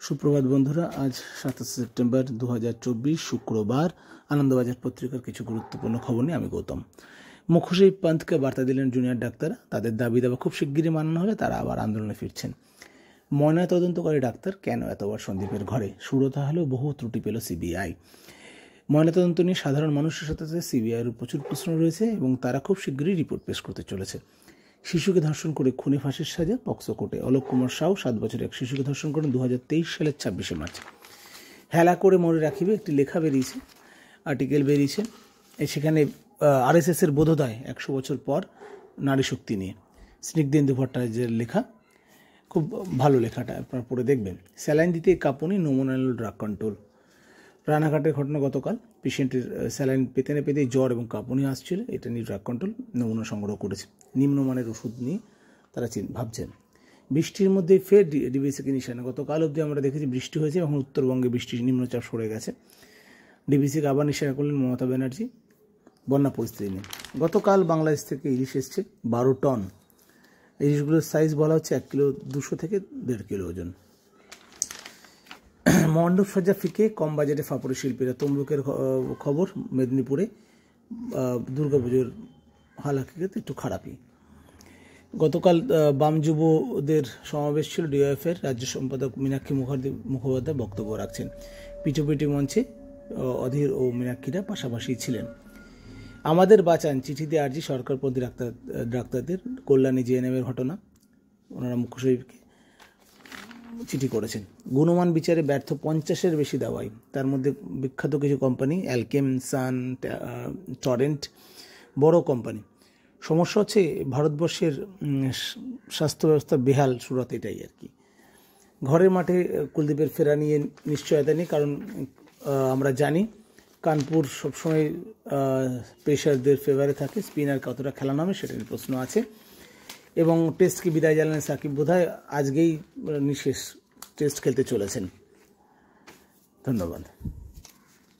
সুপ্রভাত বন্ধুরা, আজ 27 সেপ্টেম্বর 2024 শুক্রবার। আনন্দবাজার পত্রিকার কিছু গুরুত্বপূর্ণ খবর নিয়ে আমি গৌতম। মুখোশী পান্থকে বার্তা দিলেন জুনিয়র ডাক্তাররা, তাদের দাবি দাবা খুব শিগগিরই মানানো হলে তারা আবার আন্দোলনে ফিরছেন। ময়না তদন্তকারী ডাক্তার কেন এতবার সন্দীপের ঘরে? সুরতা হলেও বহু ত্রুটি পেল সিবিআই। ময়নাতদন্ত নিয়ে সাধারণ মানুষের সাথে সিবিআইয়ের প্রচুর প্রশ্ন রয়েছে এবং তারা খুব শিগগিরই রিপোর্ট পেশ করতে চলেছে। শিশুকে ধর্ষণ করে খুনি ফাঁসির সাজা পক্সো কোর্টে। অলোক কুমার সাউ 7 বছরের এক শিশুকে ধর্ষণ করেন 2023 সালের 26শে মার্চ। হেলা করে মনে রাখিবে একটি লেখা বেরিয়েছে, আর্টিকেল বেরিয়েছে, সেখানে আরএসএসের বোধোদয় 100 বছর পর নারী শক্তি নিয়ে। স্নিগ্ধেন্দু ভট্টাচার্যের লেখা, খুব ভালো লেখাটা, আপনারা পড়ে দেখবেন। স্যালাইন দিতে কাঁপুনি, নমুনা এল ড্রাগ কন্ট্রোল। রানাঘাটের ঘটনা গতকাল, পেশেন্টের স্যালাইন পেতে না পেতেই জ্বর এবং কাঁপুনি আসছিল, এটা নিয়ে ড্রাগ কন্ট্রোল নমুনা সংগ্রহ করেছে। নিম্নমানের ওষুধ নিয়ে তারা ভাবছেন। বৃষ্টির মধ্যে ফের ডিবিসিকে নিশানা। গতকাল অবধি আমরা দেখেছি বৃষ্টি হয়েছে, এখন উত্তরবঙ্গে বৃষ্টির নিম্নচাপ সরে গেছে। ডিবিসিকে আবার নিশানা করলেন মমতা ব্যানার্জি বন্যা পরিস্থিতি নিয়ে। গতকাল বাংলাদেশ থেকে ইলিশ এসছে 12 টন। ইলিশগুলোর সাইজ বলা হচ্ছে 1 কিলো 200 থেকে 1.5 কিলো ওজন। মণ্ডপ সজ্জা ফিকে, কম বাজেটে ফাপড়ে শিল্পীরা। তমলুকের খবর, মেদিনীপুরে দুর্গাপুজোর হালাকিতে একটু খারাপই। গতকাল বাম যুবদের সমাবেশ ছিল, ডিওএফের রাজ্য সম্পাদক মীনাক্ষী মুখোপাধ্যায় বক্তব্য রাখছেন। পিঠোপিঠি মঞ্চে অধীর ও মীনাক্ষীরা পাশাপাশি ছিলেন। আমাদের বাঁচান, চিঠি দিয়ে আর্জি সরকারপন্থী ডাক্তারদের। কল্যাণী জিএনএমের ঘটনা, ওনারা মুখ্য সচিবকে চিঠি করেছেন। গুণমান বিচারে ব্যর্থ 50-এর বেশি দাওয়াই, তার মধ্যে বিখ্যাত কিছু কোম্পানি, অ্যালকেম, সান, টরেন্ট, বড় কোম্পানি। সমস্যা হচ্ছে ভারতবর্ষের স্বাস্থ্য ব্যবস্থা বেহাল সুরত, এটাই আর কি। ঘরের মাঠে কুলদীপের ফেরা নিয়ে নিশ্চয়তা নেই, কারণ আমরা জানি কানপুর সবসময় পেসারদের ফেভারে থাকে, স্পিনার কতটা খেলা নামে সেটা নিয়ে প্রশ্ন আছে। এবং টেস্টকে বিদায় জানালেন সাকিব, বোধহয় আজকেই নিঃশেষ টেস্ট খেলতে চলেছেন। ধন্যবাদ।